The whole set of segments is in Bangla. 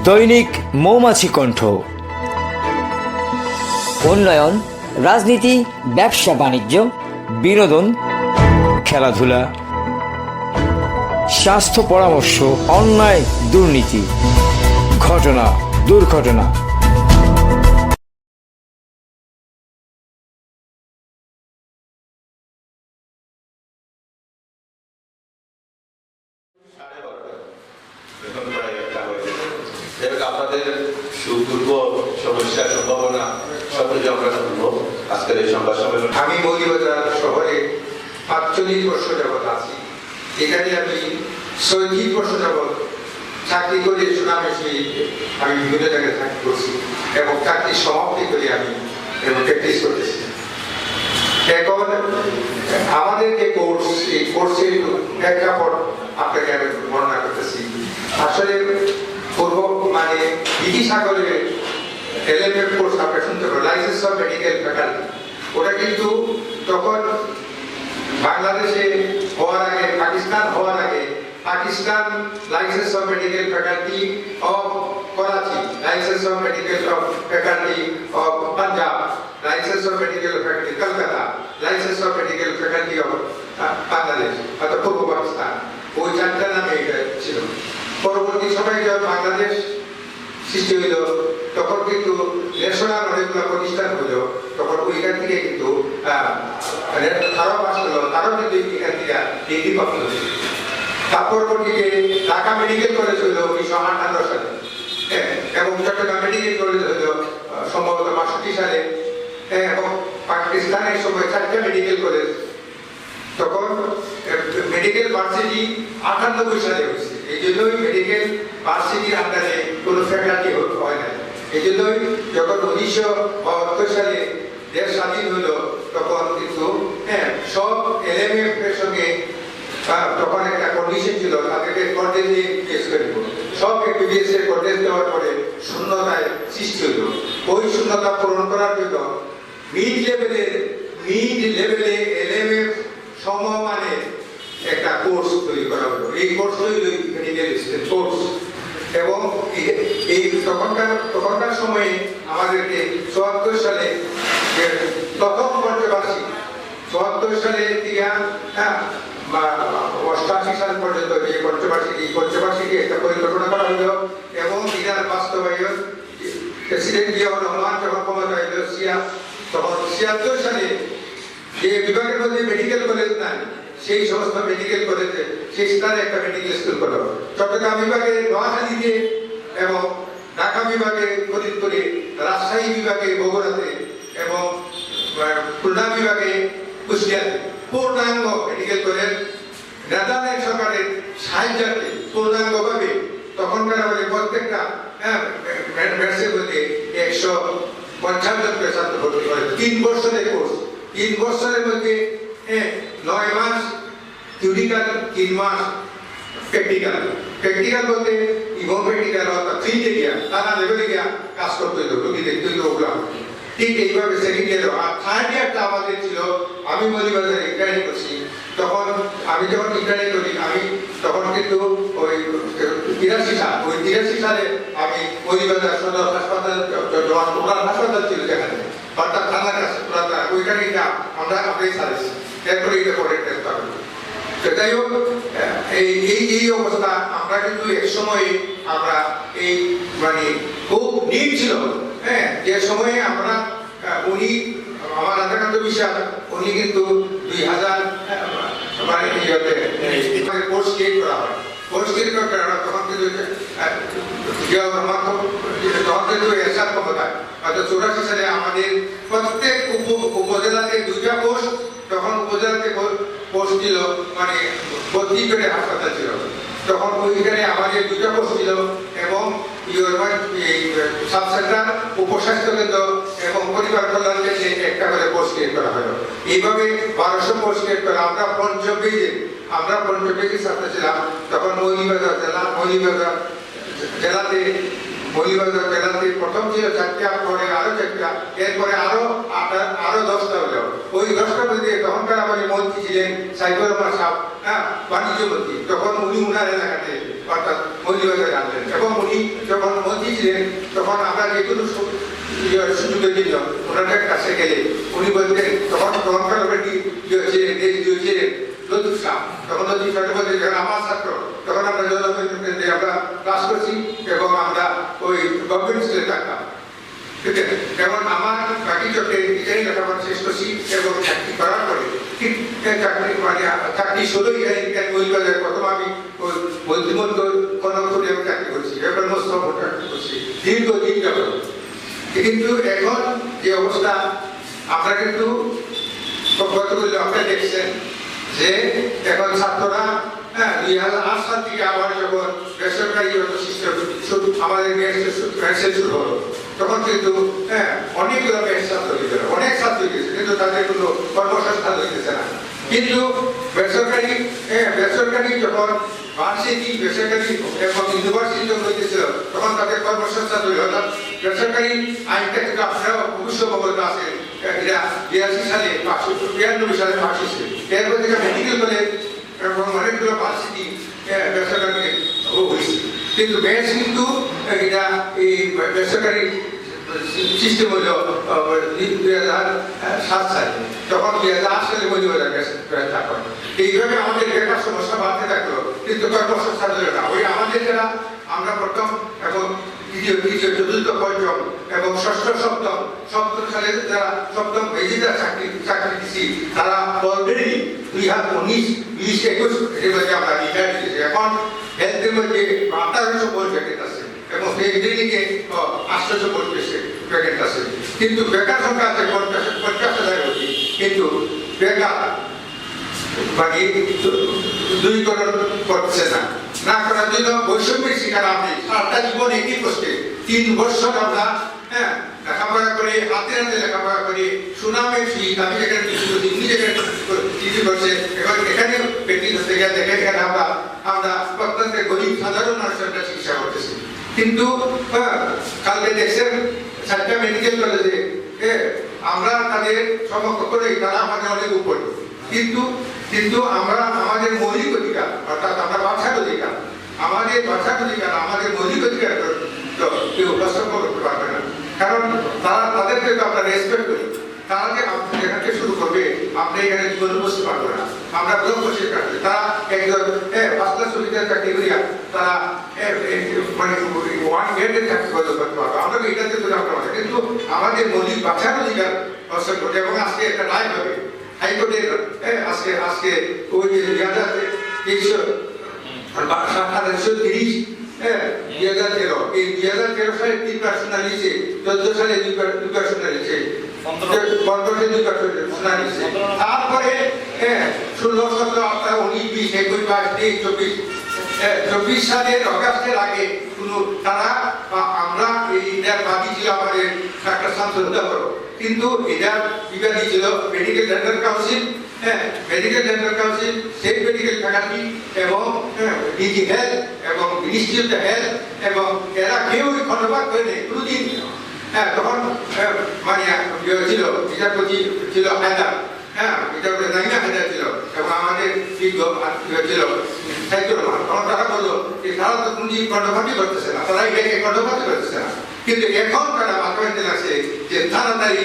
দৈনিক মৌমাছি কণ্ঠ। উন্নয়ন, রাজনীতি, ব্যবসা বাণিজ্য, বিনোদন, খেলাধুলা, স্বাস্থ্য পরামর্শ, অন্যায়, দুর্নীতি, ঘটনা, দুর্ঘটনা। আপনাদের সুদূর্ব সমস্যার সম্ভাবনা সম্পর্কে আমরা শুনবো আজকের এই সংবাদ সম্মেলন। আমি মৌলভীবাজার শহরে ৪৫ বছর যাবৎ আছি। এখানে আমি ৩৬ বছর যাবৎ চাকরি করে সুনামেশি আমি বিভিন্ন জায়গায় চাকরি করছি এবং চাকরি সমাপ্তি করে আমি প্র্যাকটিস করতেছি। এখন আমাদের যে কোর্স, এই কোর্সের প্রেক্ষাপট আপনাকে আমি বর্ণনা করতেছি। আসলে পূর্ব মানে ব্রিটিশ সাগরের এলএমএফ কোর্স আপনারা শুনতে পারেন, লাইসেন্স অফ মেডিকেল ফ্যাকাল্টি। ওটা কিন্তু তখন বাংলাদেশে হওয়ার আগে, পাকিস্তান হওয়ার আগে, Pakistan licence of medical faculty of Karachi, licence of medical faculty of Punjab, licence of medical faculty Kolkata, licence of medical faculty of Bangladesh অর্থাৎ পূর্ব পাকিস্তান, ওই চারটা নামে এটা ছিল। পরবর্তী সময়ে যখন বাংলাদেশ সৃষ্টি হইল তখন কিন্তু ন্যাশনাল অনেকগুলো প্রতিষ্ঠান হইল, তখন ওইখান থেকে কিন্তু তারাও পাস করলো, তারাও কিন্তু এখান থেকে ডিগ্রি প্রাপ্ত হয়েছে। তার পরবর্তীতে ঢাকা মেডিকেল কলেজ হইল 1958 সালে, এবং চট্টগ্রাম মেডিকেল কলেজ হইল সম্ভবত 62 সালে, এবং পাকিস্তানের সময় 4টা মেডিকেল কলেজ। তখন মেডিকেল ভার্সিটি 98 সালে হয়েছে। এই জন্যই মেডিকেল ভার্সিটির আন্ডারে কোনো ফ্যাকাল্টি হয় না। এই জন্যই যখন 1972 সালে দেশ স্বাধীন হলো তখন কিন্তু সব এলএমএফ এর সঙ্গে তখন একটা কন্ডিশন ছিল, তাদেরকে কন্টেস্ট দিয়ে পেশ করিব। সব এমবিবিএস এর কন্টেস্ট দেওয়ার পরে শূন্যতায় সৃষ্টি হলো। ওই শূন্যতা পূরণ করার জন্য মিড লেভেলে এলএমএফ সমমানের একটা কোর্স তৈরি করা হলো। এই কোর্স হইল মেডিকেল কোর্স। এবং এই তখনকার সময়ে আমাদেরকে 74 সালে প্রথম পঞ্চবার্ষিক, 74 সালে থেকে 88 সাল পর্যন্ত যে পঞ্চবার্ষিকী একটা পরিকল্পনা করা হলো এবং এটার বাস্তবায়ন প্রেসিডেন্ট জিয়াউর রহমান যখন ক্ষমতা হইল তখন 76 সালে যে বিভাগের মধ্যে মেডিকেল কলেজ নাই সেই সমস্ত মেডিকেল কলেজে সেই স্থানে একটা মেডিকেল স্কুল করা হলো। চট্টগ্রাম বিভাগে নোয়াখালীতে এবং ঢাকা বিভাগে ফরিদপুরে, রাজশাহী বিভাগে বগুড়াতে এবং খুলনা বিভাগে কুষ্টিয়াতে পূর্ণাঙ্গ মেডিকেল কলেজ নেদারল্যান্ড সরকারের সাহায্যার্থে পূর্ণাঙ্গভাবে তখনকার আমাদের প্রত্যেকটা মেডসের মধ্যে 155 জন ছাত্র ভর্তি করে। 3 বছরের কোর্স, 3 বছরের মধ্যে 9 মাস থিওরিক্যাল, 3 মাস প্র্যাকটিক্যাল। প্র্যাকটিক্যাল বলতে ইভো প্র্যাকটিক্যাল অর্থাৎ ফিল্ডে গিয়া নানা লেভেলে গিয়া কাজ করতে হইতো, রোগী দেখতে হইতো ওগুলো। ঠিক এইভাবে সেকেন্ড ইয়ার আর থার্ড ইয়ারটা আমাদের ছিল, আমি মৌলভীবাজারে ইন্টার্নি করছি। তখন আমি যখন ইন্টার্নি করি আমি তখন কিন্তু ওই 83 সালে আমি মৌলভীবাজার সদর হাসপাতাল, প্রধান হাসপাতাল ছিল যেখানে, অর্থাৎ থানার কাছে ওইখানে আমরা সার্ভিস এরপরে এটা পরে চেষ্টা করি। যাই হোক, এই অবস্থা আমরা কিন্তু এক সময় আমরা এই মানে খুব নিট ছিল, যে সময়ে আমরা উনি আমার রাধাকান্ত বিশ্বাস উনি কিন্তু 2000 মানে কোর্স ক্রিয়েট করা হয়। কোর্স ক্রিয়েট করা হয় তখন কিন্তু তখন কিন্তু এরশাদ ক্ষমতায় অর্থাৎ 84 সালে আমাদের প্রত্যেক উপজেলাতে 2টা পোস্ট, তখন উপজেলাতে পোস্ট ছিল মানে 32 বেডের হাসপাতাল ছিল। তখন ওইখানে আমাদের 2টা পোস্ট ছিল এবং সাব সেন্টার, উপস্বাস্থ্য কেন্দ্র এবং পরিবার কল্যাণ কেন্দ্রে একটা করে পোস্ট ক্রিয়েট করা হলো। এইভাবে 1200 পোস্ট ক্রিয়েট করা। আমরা পঞ্চবেগে ছাত্র ছিলাম তখন। মৌলভীবাজার জেলাতে প্রথম ছিল 4টা, পরে আরো 4টা, এরপরে আরো 10টা হলো। ওই 10টার মধ্যে তখনকার আমাদের মন্ত্রী ছিলেন সাইফুর রহমান সাহেব, হ্যাঁ, বাণিজ্য মন্ত্রী, তখন উনি উনার এলাকাতে অর্থাৎ মৌলিবাজারে আনলেন, এবং উনি যখন মন্ত্রী ছিলেন তখন আমরা যে কোনো সুযোগের জন্য ওনাদের কাছে গেলে উনি বলতেন, তখনকার ছিলেন লতিফ শাহ, তখন লতিফ শাহ বলতেন যখন আমার ছাত্র, তখন আমরা জনগণকে আমরা ক্লাস করছি এবং আমরা ওই গভর্নমেন্ট স্কুলে থাকতাম। ঠিক আছে, যেমন আমার বাকি চোখে এখানে লেখাপড়া শেষ করছি এবং চাকরি করার পরে ঠিক চাকরি শুরুই মৌলিবাজারে প্রথম আমি ওই বৈদ্যমন্ত কনকপুরে চাকরি করছি, এবার মোস্তফা চাকরি করছি দীর্ঘদিন যাবত। কিন্তু এখন যে অবস্থা, আমরা কিন্তু কতগুলো আপনারা দেখছেন যে এখন ছাত্ররা 2008 সাল থেকে আবার যখন বেসরকারি সিস্টেম আমাদের মেয়ের শুরু হলো, তখন কিন্তু অনেকগুলো মেয়ের ছাত্র হয়েছে, অনেক ছাত্র হয়েছে, কিন্তু তাদের কোনো কর্মসংস্থান হইতেছে না। কিন্তু বেসরকারি যখন ভার্সিটি বেসরকারি এবং ইউনিভার্সিটি যখন হইতেছিল তখন তাদের কর্মসংস্থান তৈরি হল। বেসরকারি আইনটা কিন্তু আপনারা অবশ্যই অবগত আছেন, এটা 82 সালে 92 সালে পাশ হয়েছে। এরপর থেকে মেডিকেল কলেজ এবং অনেকগুলো ভার্সিটি বেসরকারি হয়েছে, কিন্তু বেশ কিন্তু এটা এই বেসরকারি সিস্টেম হল 2007 সালে, তখন 2008 সালে মৌলিবাজার থাকবে। এইভাবে আমাদের বেকার সমস্যা বাড়তে থাকলো, কিন্তু কর্মসংস্থান হলো না। ওই আমাদের যারা আমরা প্রথম এবং দ্বিতীয় চতুর্থ পঞ্চম এবং ষষ্ঠ সপ্তম সালে যারা সপ্তম বেজিরা চাকরি দিচ্ছি, তারা অলরেডি 2019, 20, 21 এর মধ্যে আমরা রিটায়ার দিয়েছি। এখন হেলথের মধ্যে 1800 পোস্ট ভ্যাকেন্ট আছে এবং ক্লিনিকে 800 পোস্ট ভ্যাকেন্ট আছে, কিন্তু বেকার সংখ্যা আছে 50,000 অধিক, কিন্তু বেকার মানে দূরীকরণ করছে না করার জন্য বৈষম্যের শিকার আমি সারাটা জীবন একই কষ্টে 3 বছর আমরা লেখাপড়া করে হাতে লেখাপড়া করে সুনামের শহীদ আমি যেখানে নিজে করছে এবং এখানে প্র্যাকটিস হতে গেলে এখানে আমরা অত্যন্ত গরিব সাধারণ মানুষের চিকিৎসা করতেছি। কিন্তু কালকে দেখছেন 4টা মেডিকেল কলেজে আমরা তাদের সমকক্ষ করে তারা আমাদের অনেক উপরে, কিন্তু আমরা আমাদের মৌলিক অধিকার অর্থাৎ আমরা ভাষার অধিকার আমাদের মৌলিক অধিকার কেউ উপস্থাপন করতে পারবে না, কারণ তাদেরকে তো আমরা রেসপেক্ট করি। তারা যে এখান থেকে শুরু করবে, আপনি এখানে জীবনে বসতে পারবো না, আমরা ব্লক বসে কাটবে। তারা একজন ফার্স্ট ক্লাস অফিসার চাকরি করিয়া তারা মানে 1 গ্রেডের চাকরি করতে পারবো, আমরা এটাতে আমরা, কিন্তু আমাদের মৌলিক ভাষার অধিকার অর্জন করতে। এবং আজকে একটা রায় হবে হাইকোর্টের, আজকে ওই 2030 2013 এই 2013 সালে 3বার শুনানি হয়েছে, 14 সালে 2বার শুনানি হয়েছে, 15 সালে 2বার শুনানি হয়েছে, তারপরে 16, 17, 18, 19, 20, 21, 22, 23, 24 সালের অগাস্টের আগে কোনো তারা আমরা এটার বাদী ছিল আমাদের ডাক্তার শামসুদ্দৌলা করো, কিন্তু এটার বিবাদী ছিল medical dental council, state medical faculty এবং ডিজি হেলথ এবং মিনিস্ট্রি অফ দ্য হেলথ, এবং এরা কেউ খণ্ডবাদ করেনি কোনোদিন। তখন মানে ছিল বিচারপতি ছিল হায়দার, বিচারপতি নাইনা হায়দার ছিল, এবং আমাদের বিজ্ঞ ছিল সাহিত্যর রহমান। তখন তারা বললো যে তারা তো কোনোদিন খণ্ডবাদই করতেছে না, তারা এটাকে খণ্ডবাদই করতেছে না, কিন্তু এখন তারা মাথা বাঁধতে লাগছে যে তাড়াতাড়ি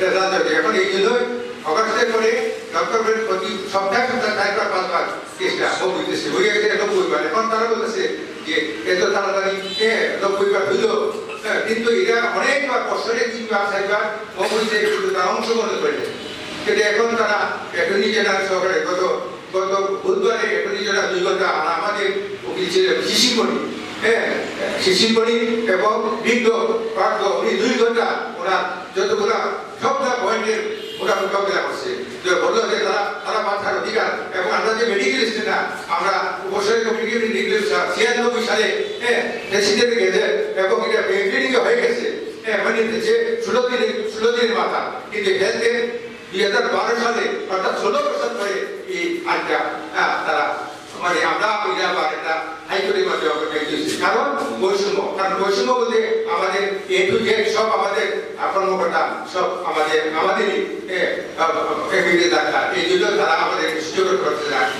রাজ্যে। এখন এই জন্যই অগাস্টের পরে ডক্টরের প্রতি সপ্তাহে 4বার 5বার চেষ্টা বলতেছে, ওই একটা 90বার। এখন তারা বলতেছে যে এত তাড়াতাড়ি 90বার হইল, কিন্তু এটা অনেকবার বছরে 3বার 4বার বলছে, কিন্তু তারা অংশগ্রহণ করে। কিন্তু এখন তারা এখনই জেনারেল সহকারে গত বুধবারে এখনই জেলা 2 ঘন্টা, আর আমাদের উকিল ছিলেন শিশিরমণি এবং বিজ্ঞ প্রাজ্ঞ, উনি 2 ঘন্টা ওনার যতগুলা সবটা পয়েন্টের ওরা মোকাবিলা করছে। বললো যে তারা বাচ্চার অধিকার, এবং আমরা যে মেডিকেল স্টুডেন্ট আমরা উপসর্গ মেডিকেল 96 সালে প্রেসিডেন্ট গেছে এবং এটা বেনিফিটিং হয়ে গেছে, মানে যে 16 দিনের মাথা, কিন্তু হেলথে 2012 সালে অর্থাৎ 16 বছর পরে এই আইনটা তারা মানে আমরা একটা হাইকোর্টের মাধ্যমে দিয়েছি। কারণ বৈষম্য বলতে আমাদের এ টু জেড সব আমাদের কর্মকর্তা সব আমাদেরই ডাক্তার, এই জন্য তারা আমাদের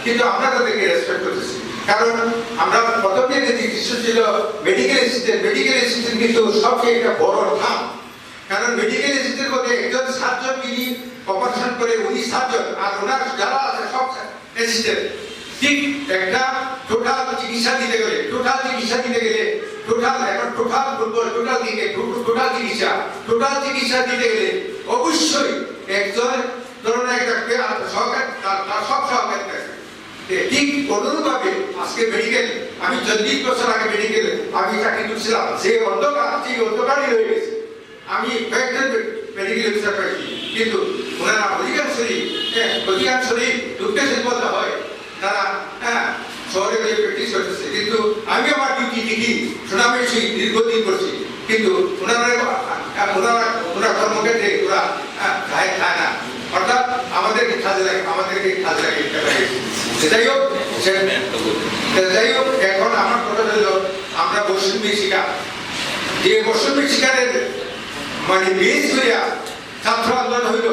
কিন্তু আমরা তাদেরকে রেসপেক্ট করতেছি, কারণ আমরা প্রথমে যে দৃশ্য ছিল মেডিকেল অ্যাসিস্ট্যান্ট কিন্তু সবচেয়ে একটা বড় ধাপ, কারণ মেডিকেল অ্যাসিস্ট্যান্টের মধ্যে একজন সার্জন যিনি অপারেশন করে উনি সার্জন, আর ওনার যারা আছে সব অ্যাসিস্ট্যান্ট। ঠিক একটা টোটাল চিকিৎসা দিতে গেলে টোটাল চিকিৎসা দিতে গেলে অবশ্যই একজন ধরনের একটা সহকারী তার সব সহকারী থাকে। ঠিক অনুরূপভাবে আজকে মেডিকেল, আমি 40 বছর আগে মেডিকেলে আমি চাকরি করছিলাম, যে অন্ধকারই রয়ে গেছে। আমি কয়েকজন মেডিকেল অফিসার পাইছি, কিন্তু ওনারা অধিকাংশই দুঃখের বলতে হয় তারা শহরে গিয়ে প্র্যাকটিস করতেছে, কিন্তু আমি আমার ডিউটি ঠিকই সুনামেছি দীর্ঘদিন করছি, কিন্তু ওনারা কর্মক্ষেত্রে ওরা খায় না, অর্থাৎ আমাদেরকে কাজে লাগে। যাই হোক এখন আমার কথা হলো আমরা বৈষম্যিক শিকার, যে বৈষম্যিক শিকারের মানে বেশ করিয়া ছাত্র আন্দোলন হইল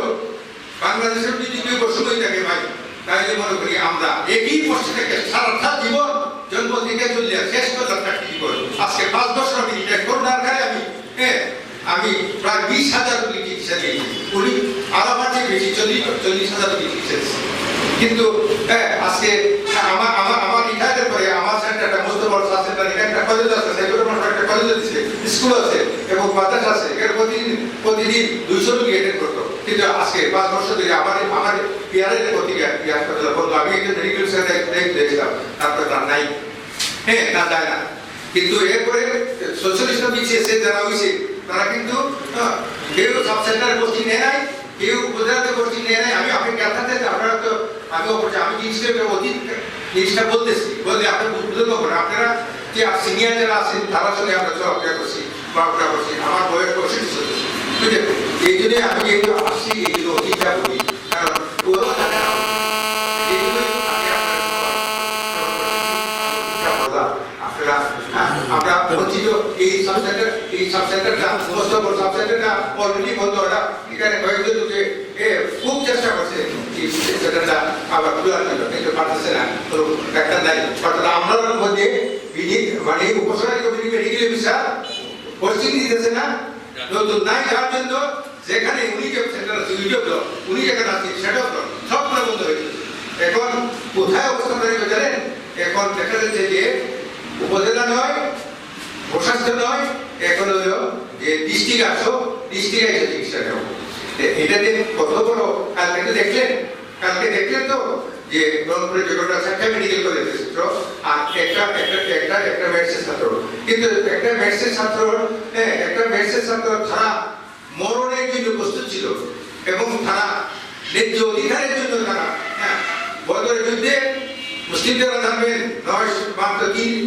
বাংলাদেশের যদি কেউ বৈষম্য থাকে ভাই, তাহলে মনে করি আমরা একই বছর থেকে সারাটা জীবন জন্ম থেকে চলে শেষ করলাম চাকরি জীবন। আজকে 5 বছর আমি করোনার কালে আমি প্রায় 20,000 রোগী চিকিৎসা দিয়েছি, উনি আর আমার চেয়ে বেশি 40,000 রোগী চিকিৎসা দিয়েছি। কিন্তু আজকে আমার রিটায়ারের পরে আমার সেন্টারটা মোস্তফা সেন্টার, একটা কলেজ আছে, একটা কলেজ আছে, স্কুল আছে এবং মাদ্রাসা আছে, এর প্রতিদিন 200 রোগী অ্যাটেন্ড করতো। কিন্তু আজকে 5 বছর ধরে আমার পিয়ারের হাসপাতালে বলতো, আমি একজন মেডিকেল দেখছিলাম, তারপরে তার নাই, তা যায় না। কিন্তু এরপরে সোশ্যালিস্ট বিছিয়েছে যারা হয়েছে, তারা কিন্তু কেউ সাব সেন্টারে পোস্টিং নেয় নাই, কেউ উপজেলাতে পোস্টিং নেয় নাই। আমি আপনি ক্যাথাতে আপনারা তো আমি জিনিসটা বলতেছি, বললে আপনি বুঝতে পারবেন। আপনারা যে সিনিয়র যারা আছেন তারা সঙ্গে আমরা চলাফেরা করছি, চলাফেরা করছি। আমার বয়স 65 চলছে, বুঝলেন? এই জন্য আমি যেহেতু আসছি, এই জন্য অতীতটা বলি, কারণ ওরা জানে না। আমরা বঞ্চিত এই সাবসেন্টারটা অলরেডি বন্ধ, ওরা এখানে কয়েকজন লোকে খুব চেষ্টা করছে সেন্টারটা আবার খোলার জন্য, কিন্তু পারতেছে না, ডাক্তার নাই। অর্থাৎ আমরা মধ্যে মানে উপসরকারি কমিটি মেডিকেল অফিসার পোস্টিং দিতেছে না, নতুন নাই, যার জন্য যেখানে উনি যে সেন্টার আছে উনি যেখানে আছেন সেটাও সবগুলো বন্ধ হয়েছে। এখন কোথায় অবস্থান দাঁড়িয়ে জানেন? এখন দেখা যাচ্ছে যে উপজেলা নয়, প্রশাসন নয়, এখন হলো যে ডিস্ট্রিক্ট আসো, ডিস্ট্রিক্ট এসে চিকিৎসা নেব। এটাতে কত বড় কালকে দেখলেন তো যে রংপুরে যেটা 4টা মেডিকেল কলেজ এসেছিল, আর একটা মেডিসিন ছাত্র, কিন্তু একটা মেডিসিন ছাত্র তারা মরণের জন্য প্রস্তুত ছিল এবং তারা ন্যায্য অধিকারের জন্য তারা বদরের যুদ্ধে মুসলিমরা জানবেন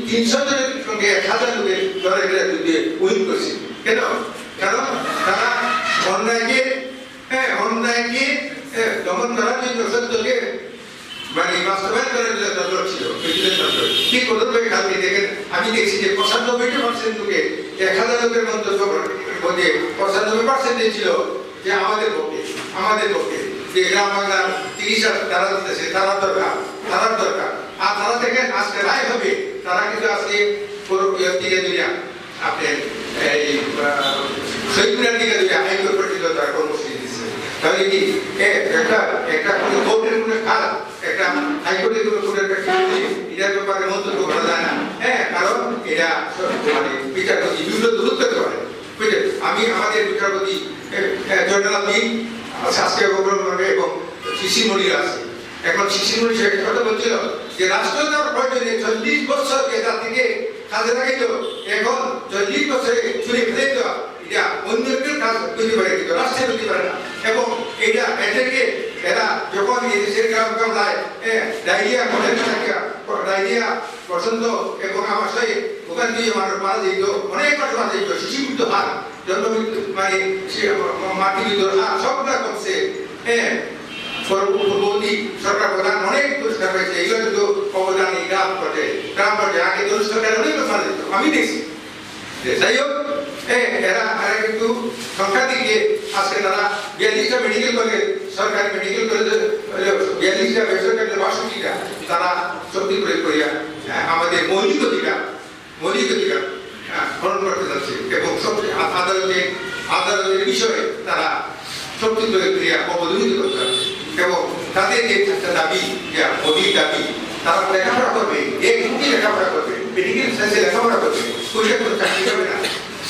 300 জনের সঙ্গে 1000 লোকের লড়াই যুদ্ধে উইন করছে। কেন? কারণ তারা অন্যায়কে দমন করার জন্য সত্যকে মানে বাস্তবায়ন করার জন্য তৎপর ছিল। ঠিক অনুরূপে কালকে দেখেন, আমি দেখছি যে 95% লোকে 1000 লোকের মধ্যে 95% ছিল যে আমাদের পক্ষে যে গ্রাম বাংলার চিকিৎসা তারা দিতেছে, তারার দরকার। আর তারা দেখেন আজকে রায় হবে, তারা কিন্তু আজকে আপনার এই শহীদপুরের দিকে হাইকোর্ট পর্যন্ত তারা কর্মসূচি দিচ্ছে। তাহলে কি একটা কোর্টের কোনো কাজ, একটা হাইকোর্টের কোনো এটার ব্যাপারে মন্তব্য করা যায় না, কারণ এটা মানে বিচারপতি বিরুদ্ধে দূর করতে পারে, বুঝলেন? আমি আমাদের বিচারপতি জয়নাল দিন আজকে এবং শিশিরমণির আছে। এখন শিশিরমণি সে কথা বলছিল যে রাষ্ট্রীয়তার প্রয়োজনে 40 বছর জাতিকে কাজে লাগাইল, এখন 40 বছরে চুরি ফেলে দেওয়া এটা অন্যের কাজ তৈরি করে, কিন্তু রাষ্ট্রের তৈরি করে না। এবং এটা এদেরকে এরা যখন এই দেশের গ্রামে ডায়রিয়া পছন্দ এবং আমার সাথে ওখান দিয়ে মানুষ মারা যেত, অনেক মানুষ মারা যেত, শিশুমৃত্যু হার, জন্মমৃত্যু মানে মাটি মৃত্যুর হার সবটা কমছে। পূর্ববর্তী সরকার প্রধান অনেক পুরস্কার পেয়েছে, এগুলো কিন্তু অবদান এই গ্রাম পর্যায়ে আগে সরকার অনেক মারা যেত, আমি দেখছি। যাই হোক, এরা কিন্তু সংখ্যা দিকে আজকে তারা 42টা মেডিকেল কলেজ, সরকারি মেডিকেল কলেজ 42টা, বেসরকারি 62টা, তারা তাদের যে একটা দাবি, যে অধিক দাবি, তারা লেখাপড়া করবে, কি লেখাপড়া করবে, মেডিকেল সায়েন্সে লেখাপড়া করবে, ওইটা কোনো চাকরি হবে না।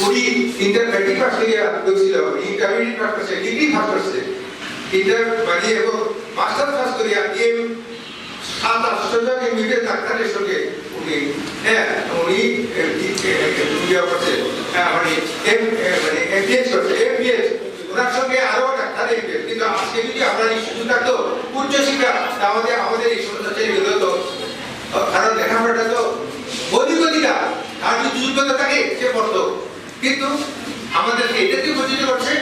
উনি ইন্টারমিডিয়েট পাস করিয়া ঢুকছিল, ইন্টারমিডিয়েট পাস করছে, ডিগ্রি পাস করছে, এবং মাস্টার পাস করিয়া 7-8 জন এমবিবিএস ডাক্তারের সঙ্গে উনি করছে, মানে এমবিএস করছে, এমবিএস ওনার সঙ্গে আরো ডাক্তার এমবিএস। কিন্তু আজকে যদি আমরা এই সুযোগ থাকতো উচ্চশিক্ষা, আমাদের এই সমস্ত ছেলেগুলো তো, কারণ লেখাপড়াটা তো অধিকতা, আর যদি যোগ্যতা থাকে সে পড়তো। কিন্তু আমাদেরকে এটাকে বঞ্চিত করছে,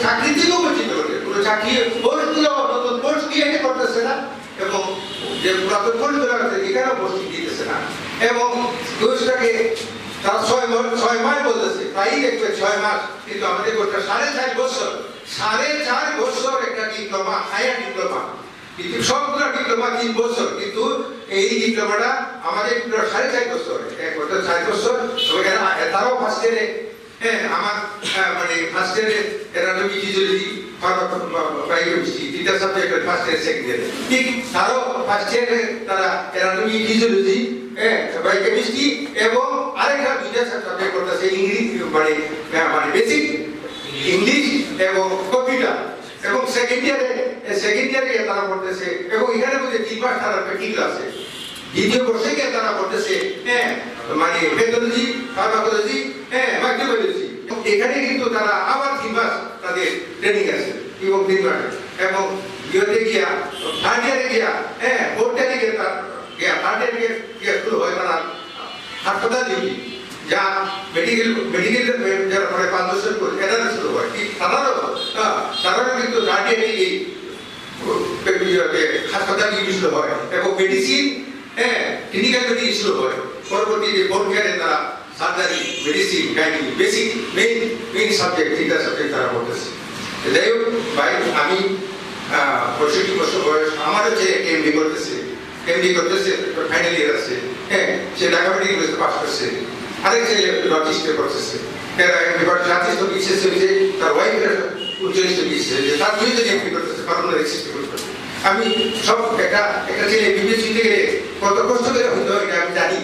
চাকরি থেকেও বঞ্চিত করছে। কোনো চাকরি পোস্টগুলো নতুন পোস্ট দিয়ে করতেছে না, এবং যে পুরাতন পোস্টগুলো আছে এখানেও পোস্টিং দিতেছে না, এবং কোর্সটাকে তারা 6 মাস বলতেছে, প্রায়ই দেখবে 6 মাস, কিন্তু আমাদের কোর্সটা 4.5 বছর, 4.5 বছর একটা ডিপ্লোমা, হায়ার ডিপ্লোমা। কিন্তু সবগুলো ডিপ্লোমা 3 বছর, কিন্তু এই ডিপ্লোমাটা আমাদের 4.5 বছর, 1 বছর 4 বছর। তারাও ফার্স্ট ইয়ারে, আমার মানে ফার্স্ট ইয়ারে অ্যানাটমি, ফিজিওলজি, বায়োকেমিস্ট্রি, 3টা সাবজেক্ট ফার্স্ট ইয়ার, সেকেন্ড ইয়ারে। ঠিক তারাও ফার্স্ট ইয়ারে তারা অ্যানাটমি, ফিজিওলজি, বায়োকেমিস্ট্রি এবং আরেকটা 2টা সাবজেক্ট করতেছে, ইংলিশ, মানে বেসিক ইংলিশ এবং কম্পিউটার। এবং সেকেন্ড ইয়ারে তারা পড়তেছে, এবং এখানে মধ্যে 3 মাস তারা প্র্যাকটিক্যাল আছে। দ্বিতীয় বর্ষে গিয়ে তারা পড়তেছে মানে পেথোলজি, ফার্মাকোলজি, মাইক্রোবায়োলজি। এখানে কিন্তু তারা আবার 3 মাস তাদের ট্রেনিং আছে, এবং 3 মাস, এবং ইয়েতে গিয়া থার্ড ইয়ারে গিয়া, ফোর্থ ইয়ারে গিয়া থার্ড ইয়ারে গিয়া শুরু হয় তারা হাসপাতাল ডিউটি, যা মেডিকেল যারা পরে 5 বছর করে এরা শুরু হয়। ঠিক তারাও কিন্তু থার্ড ইয়ারে গিয়ে হাসপাতাল ডিউটি শুরু হয়, এবং মেডিসিন, ক্লিনিক্যাল মেডিসিন শুরু হয়। পরবর্তীতে ফোর্থ ইয়ারে তারা surgery, medicine, gynae, basic main subject, 3টা সাবজেক্ট তারা পড়তেছে। যাই হোক ভাই, আমি 65 বছর বয়স, আমারও যে এমডি করতেছে, ফাইনাল ইয়ার আছে, সে ঢাকা মেডিকেল কলেজে পাস করছে। আরেক ছেলে লজিস্টে করতেছে, জাতিষ্ঠ বিশেষ হয়েছে, তার ওয়াইফের উচ্চনিষ্ঠ বিশেষ হয়েছে, তার 2 জন এমডি করতেছে, পারমানেন্ট সিস্টেম করতেছে। আমি সব একটা ছেলে বিবেচি থেকে কত কষ্ট করে হইতে হয় এটা আমি জানি,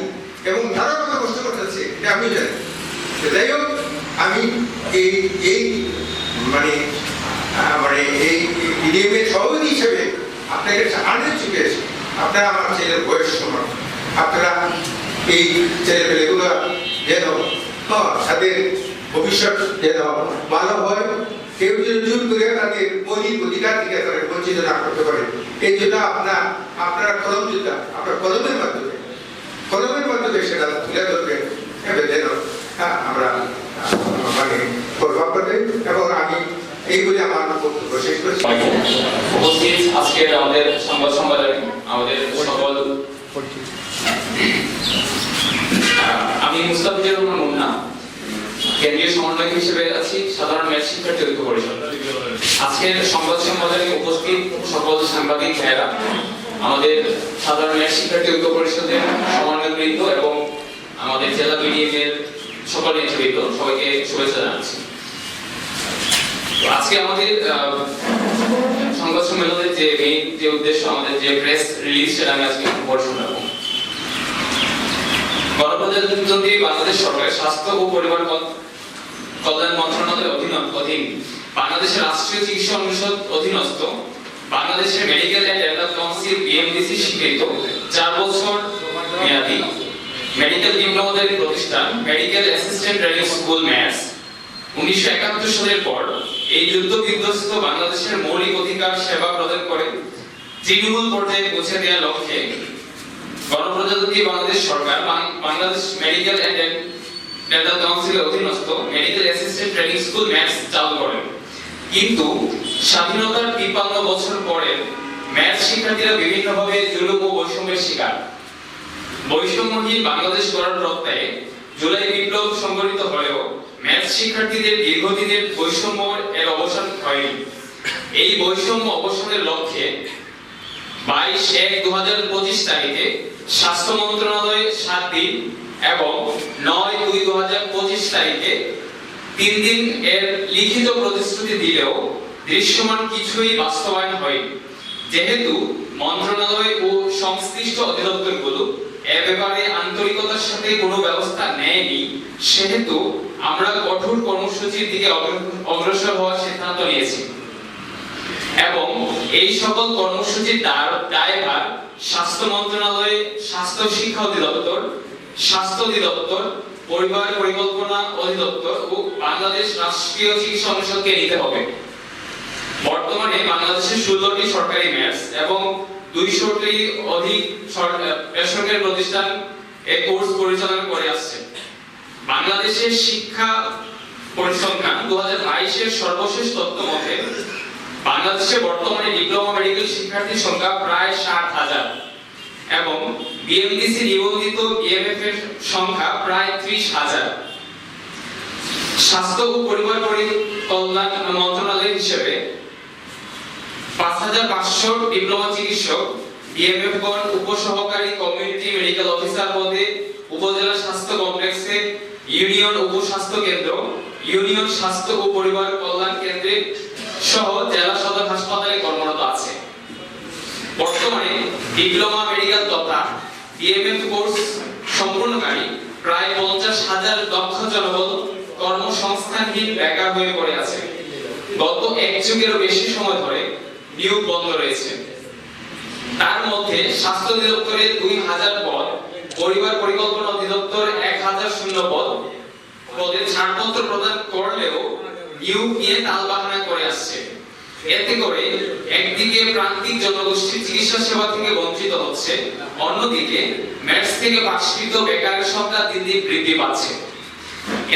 এবং তারা কত কষ্ট করতেছে এটা আমি জানি। যাই হোক, আমি এই মানে এই বিডিএমের সভাপতি হিসেবে আপনাকে আনের চুকে এসে, আপনারা আমার ছেলের বয়স সমান, আপনারা এই ছেলেপেলেগুলো যেন তাদের ভবিষ্যৎ যেন ভালো হয়, কেউ যদি জোর করে তাদের মৌলিক অধিকার থেকে তাদের বঞ্চিত না করতে পারে, এই জন্য আপনারা কলমযোদ্ধা, আপনার কলমের মাধ্যমে সেটা তুলে ধরবেন, যেন আমরা মানে প্রভাব করবে। এবং আমি এইগুলি আমার বক্তব্য শেষ করছি। উপস্থিত আজকের আমাদের সংবাদ সম্মেলনে আমাদের সকল, আমি মুস্তাফিজুর রহমান মুন্না, কেন্দ্রীয় সমন্বয়ক হিসেবে আছি সাধারণ ম্যাথ শিক্ষার্থী ঐক্য পরিষদ। আজকের সংবাদ সম্মেলনে উপস্থিত সকল সাংবাদিক ভাইয়েরা, আমাদের সাধারণ ম্যাথ শিক্ষার্থী ঐক্য পরিষদের সমন্বয়কবৃন্দ এবং আমাদের জেলা বিডিএম-এর সকল নেতৃবৃন্দ, সবাইকে শুভেচ্ছা জানাচ্ছি। আজকে আমাদের সংবাদ সম্মেলনের যে উদ্দেশ্য, আমাদের যে প্রেস রিলিজ, সেটা আমি আজকে পড়ে শোনাবো। গণপ্রজাতন্ত্রী বাংলাদেশ সরকারের স্বাস্থ্য ও পরিবার কল্যাণ মন্ত্রণালয়ের অধীন বাংলাদেশের রাষ্ট্রীয় চিকিৎসা অনুষদ অধীনস্থ বাংলাদেশের medical and dental council BMDC স্বীকৃত 4 বছর মেয়াদী মেডিকেল ডিপ্লোমাধারী প্রতিষ্ঠান medical assistant training school MATS 1971 সালের পর এই যুদ্ধ বিধ্বস্ত বাংলাদেশের মৌলিক অধিকার সেবা প্রদান করে তৃণমূল পর্যায়ে পৌঁছে দেওয়ার লক্ষ্যে গণপ্রজাতন্ত্রী বাংলাদেশ সরকার বাংলাদেশ মেডিকেল এন্ড ডেন্টাল কাউন্সিলের অধীনস্থ medical assistant training school maths চালু করেন। কিন্তু স্বাধীনতার 53 বছর পরে ম্যাথস শিক্ষার্থীরা বিভিন্নভাবে জুলুম ও বৈষম্যের শিকার। বৈষম্যহীন বাংলাদেশ গড়ার প্রত্যয়ে জুলাই বিপ্লব সংগঠিত হলেও ম্যাথস শিক্ষার্থীদের দীর্ঘদিনের বৈষম্য এর অবসান হয়নি। এই বৈষম্য অবসানের লক্ষ্যে 22/1/2025 তারিখে স্বাস্থ্য মন্ত্রণালয় 7 দিন এবং 9/2/2025 তারিখে 3 দিন এর লিখিত প্রতিশ্রুতি দিলেও দৃশ্যমান কিছুই বাস্তবায়ন হয়নি। যেহেতু মন্ত্রণালয় ও সংশ্লিষ্ট অধিদপ্তরগুলো এ ব্যাপারে আন্তরিকতার সাথে কোনো ব্যবস্থা নেয়নি, সেহেতু আমরা কঠোর কর্মসূচির দিকে অগ্রসর হওয়ার সিদ্ধান্ত নিয়েছি এবং এই সকল কর্মসূচির দায়ভার স্বাস্থ্য মন্ত্রণালয়, স্বাস্থ্য শিক্ষা অধিদপ্তর, স্বাস্থ্য অধিদপ্তর, পরিবার পরিকল্পনা অধিদপ্তর ও বাংলাদেশ রাষ্ট্রীয় চিকিৎসা অনুষদকে নিতে হবে। বর্তমানে বাংলাদেশে 16টি সরকারি মেডস এবং 200টি অধিক বেসরকারি প্রতিষ্ঠান এই কোর্স পরিচালনা করে আসছে। বাংলাদেশের শিক্ষা পরিসংখ্যান 2022 এর সর্বশেষ তথ্য মতে বাংলাদেশে বর্তমানে ডিপ্লোমা মেডিকেল শিক্ষার্থীর সংখ্যা প্রায় 60,000 এবং বিএমডিসি নিবন্ধিত বিএমএফ এর সংখ্যা প্রায় 30,000। স্বাস্থ্য ও পরিবার কল্যাণ মন্ত্রণালয়ের হিসেবে 5,500 ডিপ্লোমা চিকিৎসক, বিএমএফ গণ, উপসহকারী কমিউনিটি মেডিকেল অফিসার পদে উপজেলা স্বাস্থ্য কমপ্লেক্সে, ইউনিয়ন উপস্বাস্থ্য কেন্দ্র, ইউনিয়ন স্বাস্থ্য ও পরিবার কল্যাণ কেন্দ্রে সহ জেলা সদর হাসপাতালে কর্মরত আছে। বর্তমানে ডিপ্লোমা মেডিকেল তথা বিএমএফ কোর্স সম্পূর্ণকারী প্রায় 50,000 দক্ষ জনবল কর্মসংস্থানহীন বেকার হয়ে পড়ে আছে। গত এক যুগেরও বেশি সময় ধরে নিয়োগ বন্ধ রয়েছে। তার মধ্যে স্বাস্থ্য অধিদপ্তরে 2,000 পদ, পরিবার পরিকল্পনা অধিদপ্তর 1,000 শূন্য পদে ছাড়পত্র প্রদান করলেও নিয়োগ নিয়ে তালবাহানা করে আসছে। এতে করে একদিকে প্রান্তিক জনগোষ্ঠী চিকিৎসা সেবা থেকে বঞ্চিত হচ্ছে, অন্যদিকে মেডস থেকে পাশকৃত বেকারের সংখ্যা দিন দিন বৃদ্ধি পাচ্ছে।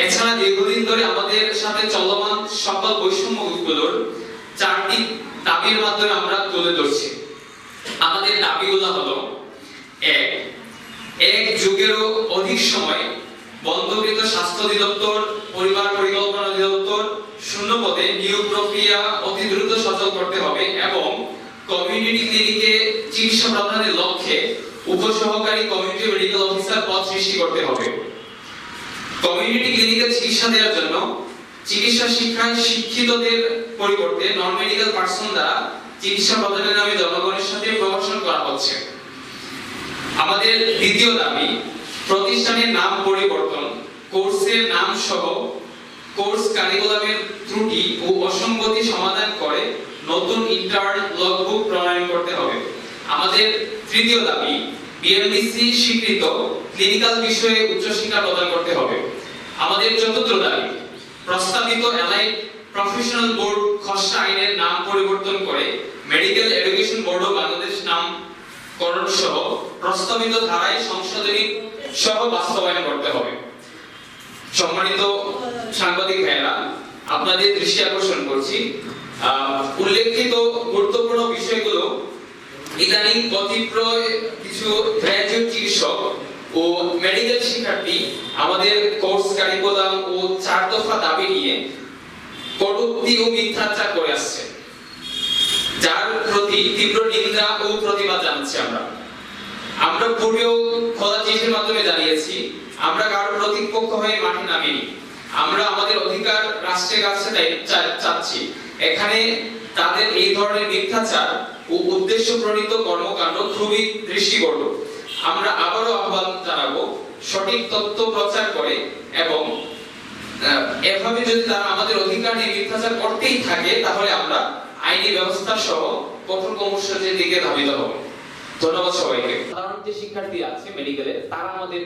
এছাড়া দীর্ঘদিন ধরে আমাদের সাথে চলমান সকল বৈষম্যগুলোর 4টি দাবির মাধ্যমে আমরা তুলে ধরছি। আমাদের দাবিগুলো হলো: এক যুগেরও অধিক সময় বন্ধকৃত স্বাস্থ্য অধিদপ্তর, পরিবার পরিকল্পনা অধিদপ্তর শূন্য পদে নিয়োগ প্রক্রিয়া অতি দ্রুত সচল করতে হবে এবং কমিউনিটি ক্লিনিকে চিকিৎসা প্রদানের লক্ষ্যে উপসহকারী কমিউনিটি মেডিকেল অফিসার পদ সৃষ্টি করতে হবে। কমিউনিটি ক্লিনিকে চিকিৎসা দেওয়ার জন্য চিকিৎসা শিক্ষায় শিক্ষিতদের পরিবর্তে নন মেডিকেল পার্সন দ্বারা চিকিৎসা প্রদানের নামে জনগণের সাথে প্রহসন করা হচ্ছে। আমাদের দ্বিতীয় দাবি, প্রতিষ্ঠানের নাম পরিবর্তন, কোর্সের নাম সহ কোর্স কারিকুলামের ত্রুটি ও অসঙ্গতি সমাধান করে নতুন ইন্টার্ন লগবুক প্রণয়ন করতে হবে। আমাদের তৃতীয় দাবি, বিএমডিসি স্বীকৃত ক্লিনিক্যাল বিষয়ে উচ্চশিক্ষা প্রদান করতে হবে। আমাদের চতুর্থ দাবি, প্রস্তাবিত অ্যালাইড প্রফেশনাল বোর্ড খসড়া আইনের নাম পরিবর্তন করে medical education board of Bangladesh নামকরণ সহ প্রস্তাবিত ধারায় সংশোধনী সহ বাস্তবায়ন করতে হবে। সম্মানিত সাংবাদিক ভাইয়েরা, আপনাদের দৃষ্টি আকর্ষণ করছি উল্লেখিত গুরুত্বপূর্ণ বিষয়গুলো ইদানিং কতিপয় কিছু গ্র্যাজুয়েট চিকিৎসক ও মেডিকেল শিক্ষার্থী আমাদের কোর্স কারিকুলাম ও 4 দফা দাবি নিয়ে কটূক্তি ও মিথ্যাচার করে আসছে, যার প্রতি তীব্র নিন্দা ও প্রতিবাদ জানাচ্ছি। আমরা পূর্বেও খোলা চিঠির মাধ্যমে জানিয়েছি, আমরা কারো প্রতিপক্ষ হয়ে মাঠে নামিনি। আমরা আমাদের অধিকার রাষ্ট্রের কাছে চাচ্ছি। এখানে তাদের এই ধরনের মিথ্যাচার ও উদ্দেশ্য প্রণীত কর্মকাণ্ড খুবই দৃষ্টিকটু। আমরা আবারও আহ্বান জানাবো, সঠিক তথ্য প্রচার করে এবং এভাবে যদি তারা আমাদের অধিকার নিয়ে মিথ্যাচার করতেই থাকে, তাহলে আমরা আইনি ব্যবস্থা সহ কঠোর কর্মসূচির দিকে ধাবিত হব। ধন্যবাদ সবাইকে। সাধারণ যে শিক্ষার্থী আছে মেডিকেলে, তারা আমাদের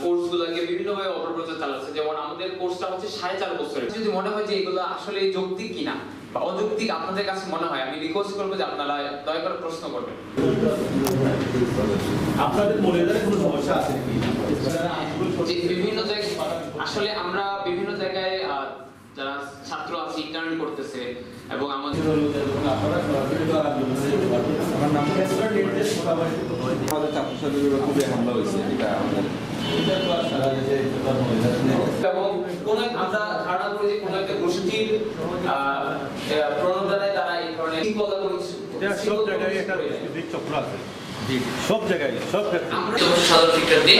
কোর্সগুলোকে বিভিন্নভাবে অপপ্রচার চালাচ্ছে। যেমন আমাদের কোর্সটা হচ্ছে 4.5 বছরের। যদি মনে হয় যে এগুলো আসলে যৌক্তিক কিনা বা অযৌক্তিক আপনাদের কাছে মনে হয়, আমি রিকোয়েস্ট করবো যে আপনারা দয়া করে প্রশ্ন করবেন। আপনাদের মনে হয় কোনো সমস্যা আছে নাকি? বিভিন্ন জায়গায় আসলে আমরা বিভিন্ন জায়গায় যারা ছাত্র আছে ইন্টার্ন করতেছে এবং আমাদের আমরা ধারণা করি যে কোনো একটা গোষ্ঠীর প্রণোদনায় তারা এই ধরনের সব জায়গায় একটা দিক চক্র আছে, সব জায়গায় সব ক্ষেত্রে। সাধারণ শিক্ষার্থী,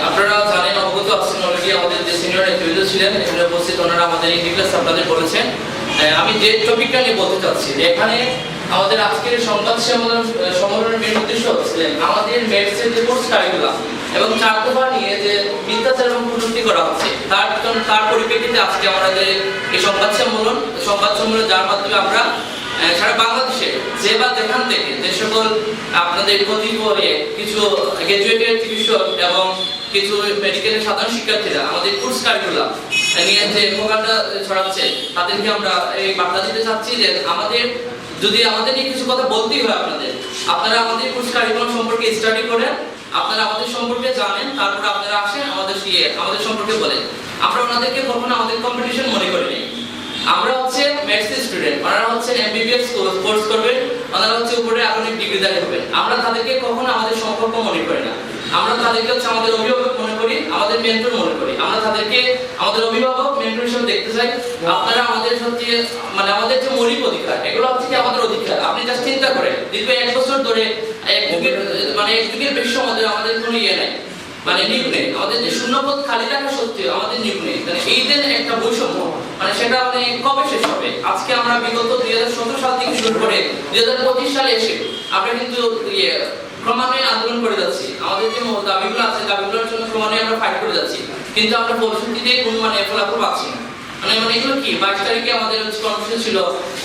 আপনারা জানেন, অবগত আছেন অলরেডি, আমাদের যে সিনিয়র নেতৃত্ব ছিলেন এখানে উপস্থিত, ওনারা আমাদের ইংলিশ ক্লাস আপনাদের বলেছেন। আমি যে টপিকটা নিয়ে বলতে চাচ্ছি, এখানে আমাদের আজকের সংবাদ সম্মেলনের মেন উদ্দেশ্য হচ্ছে আমাদের মেডসের যে কোর্স কারিকুলাম এবং 4 দফা নিয়ে যে মিথ্যাচার এবং কটূক্তি করা হচ্ছে তার পরিপ্রেক্ষিতে আজকে আমাদের এই সংবাদ সম্মেলন যার মাধ্যমে আমরা সারা বাংলাদেশে যে বা যেখান থেকে যে সকল আপনাদের কতিপয় কিছু গ্রাজুয়েটেড চিকিৎসক এবং কিছু মেডিকেলের সাধারণ শিক্ষার্থীরা আমাদের কোর্স কারিকুলাম নিয়ে যে প্রোগ্রামটা ছড়াচ্ছে তাদেরকে আমরা এই বার্তা দিতে চাচ্ছি যে আমাদের নিয়ে কিছু কথা বলতেই হয় আপনারা আমাদের কোর্স কারিকুলাম সম্পর্কে স্টাডি করেন, আপনারা আমাদের সম্পর্কে জানেন, তারপরে আপনারা আসেন আমাদের সম্পর্কে বলেন। আমরা ওনাদেরকে কখনো আমাদের কম্পিটিশন মনে করিনি। আমরা হচ্ছে ম্যাথস স্টুডেন্ট, ওনারা হচ্ছে এমবিবিএস কোর্স করবেন, ওনারা হচ্ছে উপরে আধুনিক ডিগ্রিধারী হবেন। আমরা তাদেরকে কখনো আমাদের সম্পর্ক মনে করি না। আমরা তাদেরকে হচ্ছে আমাদের অভিভাবক মনে করি, আমাদের মেন্টর মনে করি। আমরা তাদেরকে আমাদের অভিভাবক মেন্টর হিসেবে দেখতে চাই। আপনারা আমাদের হচ্ছে আমাদের যে মৌলিক অধিকার, এগুলো হচ্ছে কি আমাদের অধিকার। আপনি জাস্ট চিন্তা করেন, দীর্ঘ 1 বছর ধরে এক যুগের বেশি আমাদের কোনো ইয়ে নাই, নিয়োগ নেই। আমাদের যে শূন্যপদ খালি রাখা সত্ত্বেও আমাদের নিয়োগ নেই। এই যে একটা বৈষম্য সেটা কবে শেষ হবে? আজকে আমরা বিগত 2017 সাল থেকে শুরু করে 2025 সালে এসে আমরা কিন্তু ক্রমান্বয়ে আন্দোলন করে যাচ্ছি। আমাদের যে দাবিগুলো আছে, দাবিগুলোর জন্য ক্রমান্বয়ে আমরা ফাইট করে যাচ্ছি, কিন্তু আমরা পরিস্থিতিতে কোনো ফলাফল পাচ্ছি না। এগুলো কি 22 তারিখে আমাদের কর্মসূচি ছিল,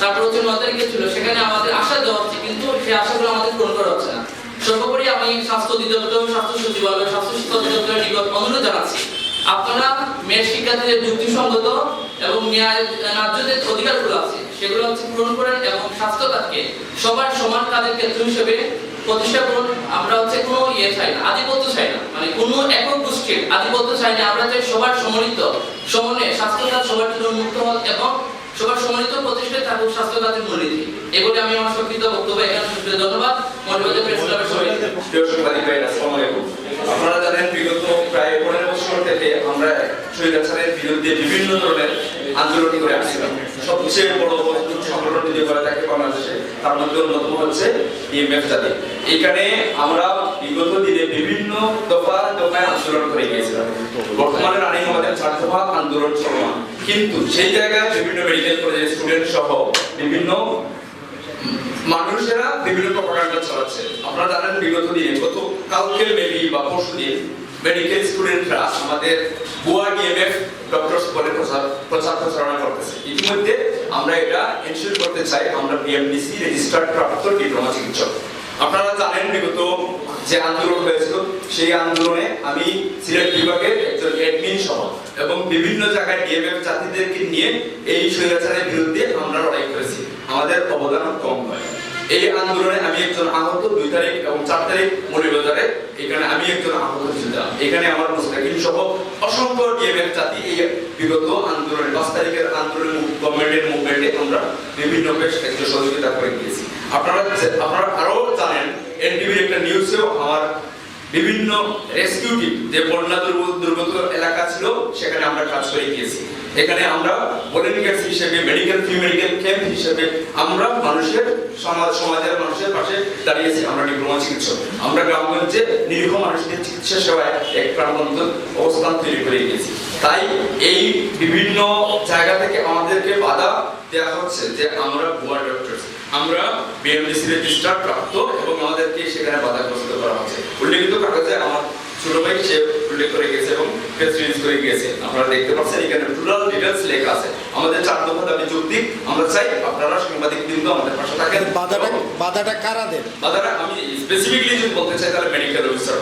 তারপর হচ্ছে 9 তারিখে ছিল, সেখানে আমাদের আশা দেওয়া হচ্ছে, কিন্তু সেই আশাগুলো আমাদের পূরণ করা হচ্ছে না। সর্বোপরি আমি স্বাস্থ্য অধিদপ্তর, স্বাস্থ্য সচিবালয়, স্বাস্থ্য শিক্ষা অধিদপ্তরের নিকট অনুরোধ জানাচ্ছি, আপনারা মেয়ের শিক্ষার্থীদের যুক্তিসঙ্গত এবং ন্যায্য যে অধিকারগুলো আছে সেগুলো হচ্ছে পূরণ করেন এবং স্বাস্থ্য খাতকে সবার সমান কাজের ক্ষেত্র হিসেবে প্রতিষ্ঠা করুন। আমরা হচ্ছে কোনো চাই না, আধিপত্য চাই না, কোনো একক গোষ্ঠীর আধিপত্য চাই না। আমরা চাই সবার সম্মিলিত সমন্বয়ে স্বাস্থ্য খাত সবার জন্য উন্মুক্ত হওয়া এবং সবার সম্মিলিত প্রতিষ্ঠায় থাকুক স্বাস্থ্য খাতের মূলনীতি। এগুলি আমি আমার সংক্ষিপ্ত বক্তব্য এখানে শেষ করে ধন্যবাদ। মন্ডলীয় প্রেস ক্লাবের সবাই প্রিয় সাংবাদিক ভাইরা, আসসালামু আলাইকুম। আপনারা জানেন বিগত প্রায় 15 বছর থেকে আমরা স্বৈরাচারের বিরুদ্ধে বিভিন্ন ধরনের আন্দোলন করে আসছিলাম। সবচেয়ে বড় সংগঠন যদি বলা থাকে বাংলাদেশে, তার মধ্যে অন্যতম হচ্ছে ইএমএফ জাতি। এখানে আমরা বিগত দিনে বিভিন্ন দফায় আন্দোলন করে গিয়েছিলাম। বর্তমানে রানিং আমাদের 4 দফা আন্দোলন চলমান, কিন্তু সেই জায়গায় বিভিন্ন মেডিকেল কলেজের স্টুডেন্ট সহ বিভিন্ন মানুষেরা বিভিন্ন প্রপাগান্ডা চালাচ্ছে। আপনারা জানেন বিগত দিনে কালকে মেবি বা পরশু দিন মেডিকেল স্টুডেন্টরা আমাদের ভুয়া ডিএমএফ ডক্টরস বলে প্রচারণা করতেছে। ইতিমধ্যে আমরা এটা এনশিওর করতে চাই আমরা বিএমডিসি রেজিস্টার্ড প্রাপ্ত ডিপ্লোমা চিকিৎসক। আপনারা জানেন বিগত যে আন্দোলন হয়েছিল সেই আন্দোলনে আমি সিলেট বিভাগের একজন অ্যাডমিন সহ এবং বিভিন্ন জায়গায় ডিএমএফ জাতিদেরকে নিয়ে এই স্বৈরাচারের বিরুদ্ধে আমরা লড়াই করেছি। আমাদের অবদান কম নয়। এই আন্দোলনে আমি একজন আহত 2 তারিখ এবং 4 তারিখ মৌলভীবাজারে, এখানে আমি একজন আহত ছিলাম। এখানে আমার মুস্তাকিম সহ অসংখ্য ডিএমএফ জাতি এই বিগত আন্দোলনে 5 তারিখের আন্দোলন গভর্নমেন্টের মুভমেন্টে আমরা বিভিন্ন বেশ ক্ষেত্রে সহযোগিতা করে গিয়েছি। আপনারা আরো জানেন এনটিভির একটা নিউজেও আমার বিভিন্ন রেস্কিউ টিম যে বন্যা দুর্গত এলাকা ছিল সেখানে আমরা কাজ করে গিয়েছি। এখানে আমরা ভলেন্টিয়ার্স হিসেবে মেডিকেল ফ্রি মেডিকেল ক্যাম্প হিসেবে আমরা সমাজের মানুষের পাশে দাঁড়িয়েছি। আমরা ডিপ্লোমা চিকিৎসক, আমরা গ্রামগঞ্জে নিরীহ মানুষদের চিকিৎসা সেবায় এক প্রাণবন্ত অবস্থান তৈরি করে গিয়েছি। তাই এই বিভিন্ন জায়গা থেকে আমাদেরকে বাধা দেওয়া হচ্ছে যে আমরা ভুয়া ডক্টর, আমরা বিএমডিসি রেজিস্টার প্রাপ্ত এবং আমাদেরকে সেখানে বাধাগ্রস্ত করা হচ্ছে। উল্লেখিত কাগজে আমার ছোট ভাই সে উল্লেখ করে গেছে এবং প্রেস রিলিজ করে গিয়েছে। আপনারা দেখতে পাচ্ছেন এখানে টোটাল ডিটেইলস লেখা আছে। আমাদের 4 দফা দাবি যৌক্তিক। আমরা চাই আপনারা সাংবাদিক বৃন্দ আমাদের পাশে থাকেন। বাধাটা কারা দেন? বাধাটা আমি স্পেসিফিকলি যদি বলতে চাই তাহলে মেডিকেল অফিসার।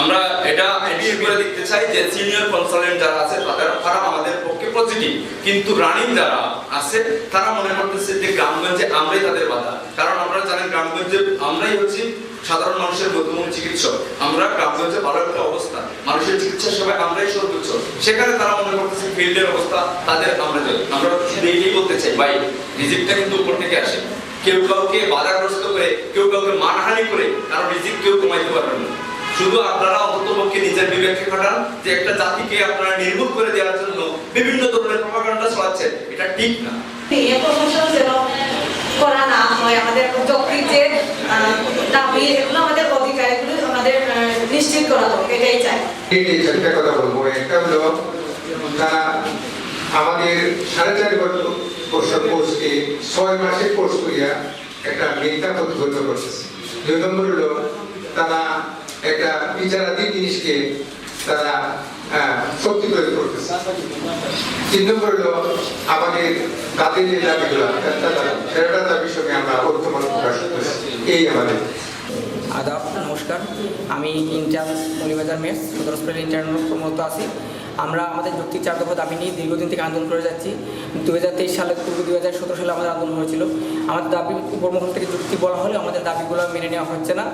আমরা এটা এনশিওর করে দেখতে চাই যে সিনিয়র কনসালটেন্ট যারা আছে তারা আমাদের পক্ষে পজিটিভ, কিন্তু রানিং যারা আছে তারা মনে করতেছে যে গ্রামগঞ্জে আমরাই তাদের বাধা। কারণ আপনারা জানেন গ্রামগঞ্জে আমরাই হচ্ছি সাধারণ মানুষের মধ্যমূল চিকিৎসক। আমরা গ্রামগঞ্জে ভালো একটা অবস্থা, মানুষের চিকিৎসা সেবায় আমরাই সর্বোচ্চ। সেখানে তারা মনে করতেছে ফিল্ডের অবস্থা তাদের আমরা এই বলতে চাই ভাই, রিজিকটা কিন্তু উপর থেকে আসে। কেউ কাউকে বাধাগ্রস্ত করে, কেউ কাউকে মানহানি করে কারণ রিজিক কেউ কমাইতে পারবেন না। শুধু আপনারা অন্ততপক্ষে নিজের বিবেককে খাটান যে একটা জাতিকে আপনারা নির্মূল করে দেওয়ার জন্য বিভিন্ন ধরনের প্রপাগান্ডা ছড়াচ্ছেন, এটা ঠিক না। এই প্রশাসন যেন করা না হয়, আমাদের যৌক্তিক যে দাবি এগুলো আমাদের অধিকার, এগুলো আমাদের নিশ্চিত করা হোক, এটাই চাই। এই চারটা কথা বলবো। একটা হলো তারা আমাদের 4.5 বছর কোর্সকে 6 মাসে কোর্স করিয়া একটা মিথ্যা প্রতিপন্ন করতেছে। 2 নম্বর হলো তারা একটা বিচারাধীন জিনিসকে তারা শক্তি প্রয়োগ করতেছে। 3 নম্বর হলো আমাদের তাদের যে দাবিগুলো সেটা দাবির সঙ্গে আমরা ঐক্যমত প্রকাশ করতেছি। এই আমাদের আদাব, নমস্কার। আমি ইনচার্জ মৌলভীবাজার মেস সদর হসপিটাল ইন্টার্ন কর্মরত আছি। আমরা আমাদের যৌক্তিক 4 দফা দাবি নিয়ে দীর্ঘদিন থেকে আন্দোলন করে যাচ্ছি। 2023 সালে পূর্বে 2017 সালে আমাদের আন্দোলন হয়েছিল। আমাদের দাবি উপরমহল থেকে যুক্তি বলা হলে আমাদের দাবিগুলো মেনে নেওয়া হচ্ছে না।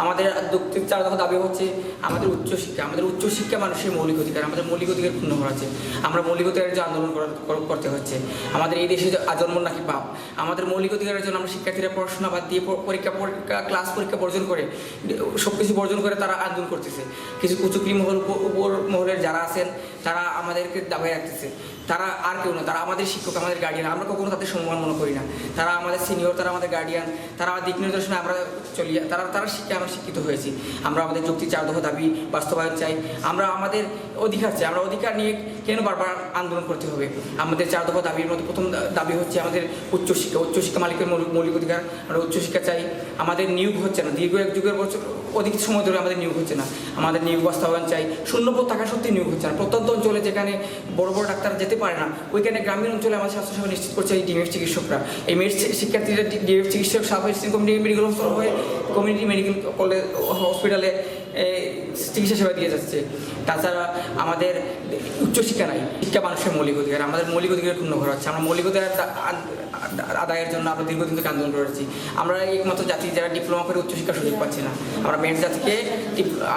আমাদের যৌক্তিক 4 দফা দাবি হচ্ছে আমাদের উচ্চশিক্ষা। আমাদের উচ্চশিক্ষা মানুষের মৌলিক অধিকার, আমাদের মৌলিক অধিকার ক্ষুণ্ণ করা হচ্ছে। আমরা মৌলিক অধিকারের যে আন্দোলন করতে হচ্ছে, আমাদের এই দেশে আজন্ম নাকি পাপ। আমাদের মৌলিক অধিকারের জন্য আমরা শিক্ষার্থীরা পড়াশোনা বাদ দিয়ে ক্লাস পরীক্ষা বর্জন করে সব কিছু বর্জন করে তারা আন্দোলন করতেছে। কিছু কুচুকরি উপর মহলের যারা আছেন তারা আমাদেরকে দাবাই রাখতেছে। তারা আর কেউ না, তারা আমাদের শিক্ষক, আমাদের গার্ডিয়ান। আমরা কখনো তাদের সম্মান মনে করি না। তারা আমাদের সিনিয়র, তারা আমাদের গার্ডিয়ান, তারা দিক নির্দেশনা আমরা চলি, তারা শিক্ষা আমরা শিক্ষিত হয়েছি। আমরা আমাদের যৌক্তিক 4 দফা দাবি বাস্তবায়ন চাই। আমরা আমাদের অধিকার চাই। আমরা অধিকার নিয়ে কেন বারবার আন্দোলন করতে হবে? আমাদের 4 দফা দাবির মধ্যে প্রথম দাবি হচ্ছে আমাদের উচ্চশিক্ষা। উচ্চশিক্ষা মালিকের মৌলিক অধিকার। আমরা উচ্চশিক্ষা চাই। আমাদের নিয়োগ হচ্ছে না, দীর্ঘ 1 যুগের বছর অধিক সময় ধরে আমাদের নিয়োগ হচ্ছে না। আমাদের নিয়োগ বাস্তবায়ন চাই। শূন্যপদ থাকা সত্যি নিয়োগ হচ্ছে না। প্রত্যন্ত অঞ্চলে যেখানে বড় বড় ডাক্তার যেতে পারে না, ওইখানে গ্রামীণ অঞ্চলে আমাদের স্বাস্থ্যসেবা নিশ্চিত করছে এই ডিএমএফ চিকিৎসকরা। এই শিক্ষার্থীরা ডিএমএফ চিকিৎসক সাব কমিউনিটি মেডিকেল হসপিটাল হয়ে কমিউনিটি মেডিকেল কলেজ হসপিটালে চিকিৎসা সেবা দিয়ে যাচ্ছে। তাছাড়া আমাদের উচ্চশিক্ষা নাই। শিক্ষা মানুষের মৌলিক অধিকার। আমাদের মৌলিক অধিকার ক্ষুণ্ণ করা হচ্ছে। আমরা মৌলিক অধিকার আদায়ের জন্য আমরা দীর্ঘদিন থেকে আন্দোলন করেছি। আমরা একমাত্র জাতি যারা ডিপ্লোমা করে উচ্চশিক্ষার সুযোগ পাচ্ছি না। আমরা মেয়ের জাতিকে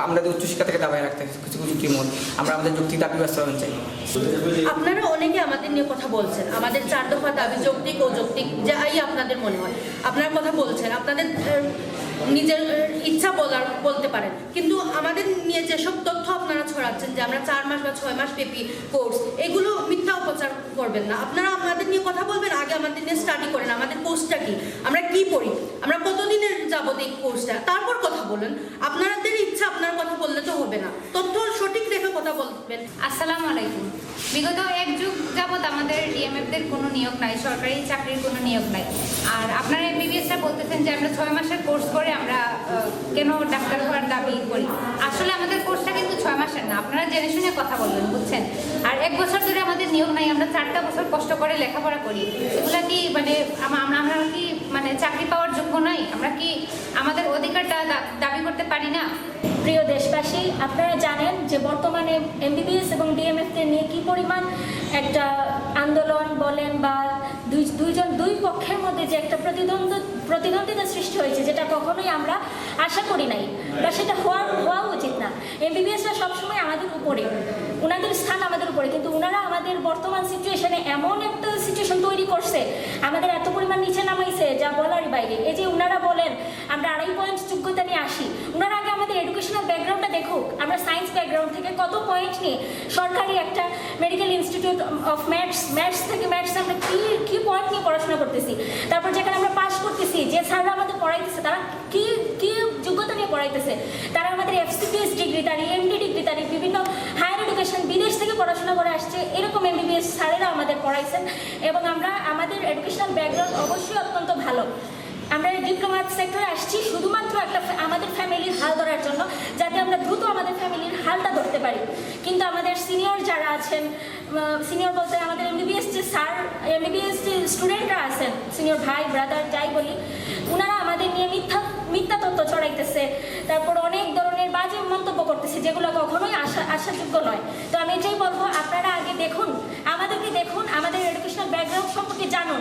আমাদের উচ্চশিক্ষা থেকে দাবায় রাখতে কিছু কিছু টিমন। আমরা আমাদের যৌক্তিক দাবি বাস্তবায়ন চাই। আপনারা অনেকে আমাদের নিয়ে কথা বলছেন, আমাদের 4 দফা দাবি যৌক্তিক ও যৌক্তিক যাই আপনাদের মনে হয় আপনার কথা বলছেন, আপনাদের নিজের ইচ্ছা বলতে পারেন, কিন্তু আমাদের নিয়ে যেসব তথ্য আপনারা ছড়াচ্ছেন যে আমরা 4 মাস বা 6 মাস ব্যাপী কোর্স, এগুলো মিথ্যা অপচার করবেন না। আপনারা আমাদের নিয়ে কথা বলবেন, আগে আমাদের নিয়ে স্টাডি করেন, আমাদের কোর্সটা কি, আমরা কি পড়ি, আমরা কতদিনের যাবত এই কোর্সটা, তারপর কথা বলেন। আপনাদের ইচ্ছা আপনার কথা বললে তো হবে না, তথ্য সঠিক রেখে কথা বলবেন। আসসালামু আলাইকুম। বিগত 1 যুগ যাবত আমাদের ডিএমএফদের কোনো নিয়োগ নাই, সরকারি চাকরির কোনো নিয়োগ নাই। আর আপনারা এমবিবিএসটা বলতেছেন যে আমরা 6 মাসের কোর্স করে আমরা কেন ডাক্তার হওয়ার দাবি করি। আসলে আমাদের কোর্সটা কিন্তু 6 মাসের না, আপনারা জেনে শুনে কথা বলবেন, বুঝছেন। আর 1 বছর ধরে আমাদের নিয়োগ নাই, আমরা 4টা বছর কষ্ট করে লেখাপড়া করি। এগুলা কি মানে আমরা কি মানে চাকরি পাওয়ার যোগ্য নই? আমরা কি আমাদের অধিকারটা দাবি করতে পারি না? প্রিয় দেশবাসী, আপনারা জানেন যে বর্তমানে এমবিবিএস এবং ডিএমএফদের নিয়ে কী পরিমাণ একটা আন্দোলন বলেন বা দুই পক্ষের মধ্যে যে একটা প্রতিদ্বন্দ্বিতা সৃষ্টি হয়েছে, যেটা কখনোই আমরা আশা করি নাই বা সেটা হওয়া উচিত না। এমবিবিএসরা সবসময় আমাদের উপরে, ওনাদের স্থান আমাদের উপরে, কিন্তু ওনারা আমাদের বর্তমান সিচুয়েশনে এমন একটা সিচুয়েশন তৈরি করছে, আমাদের এত পরিমাণ নিচে নামাইছে যা বলারই বাইরে। এই যে ওনারা বলেন আমরা 2.5 পয়েন্ট যোগ্যতা নিয়ে আসি, ওনারা আগে আমাদের এডুকেশনাল ব্যাকগ্রাউন্ডটা দেখুক। আমরা সায়েন্স ব্যাকগ্রাউন্ড থেকে কত পয়েন্ট নিয়ে সরকারি একটা মেডিকেল ইনস্টিটিউট অফ ম্যাথস থেকে ম্যাথস আমরা কি পয়েন্ট নিয়ে পড়াশোনা করতেছি, তারপর যেখানে আমরা পাস করতেছি, যে স্যাররা আমাদের পড়াইতেছে তারা কি যোগ্যতা নিয়ে পড়াইতেছে, তারা আমাদের এফসিপিএস ডিগ্রি, তার এমডি ডিগ্রি, তার বিভিন্ন হায়ার এডুকেশন বিদেশ থেকে পড়াশোনা করে আসছে, এরকম এমবিবিএস স্যারেরা আমাদের পড়াইছেন। এবং আমাদের এডুকেশনাল ব্যাকগ্রাউন্ড অবশ্যই অত্যন্ত ভালো। আমরা ডিপ্লোমা সেক্টরে আসছি শুধুমাত্র আমাদের ফ্যামিলির হাল ধরার জন্য, যাতে আমরা দ্রুত আমাদের ফ্যামিলির হালটা ধরতে পারি। কিন্তু আমাদের সিনিয়র যারা আছেন, সিনিয়র বলতে আমাদের এমবিবিএস যে এমবিবিএস যে স্টুডেন্টরা আছেন, সিনিয়র ভাই ব্রাদার যাই বলি, ওনারা আমাদের নিয়ে মিথ্যা তথ্য ছড়াইতেছে, তারপর অনেক ধরনের বাজে মন্তব্য করতেছে, যেগুলো কখনোই আশাযোগ্য নয়। তো আমি এটাই বলবো, আপনারা আগে দেখুন, আমাদেরকে দেখুন, আমাদের এডুকেশনাল ব্যাকগ্রাউন্ড সম্পর্কে জানুন।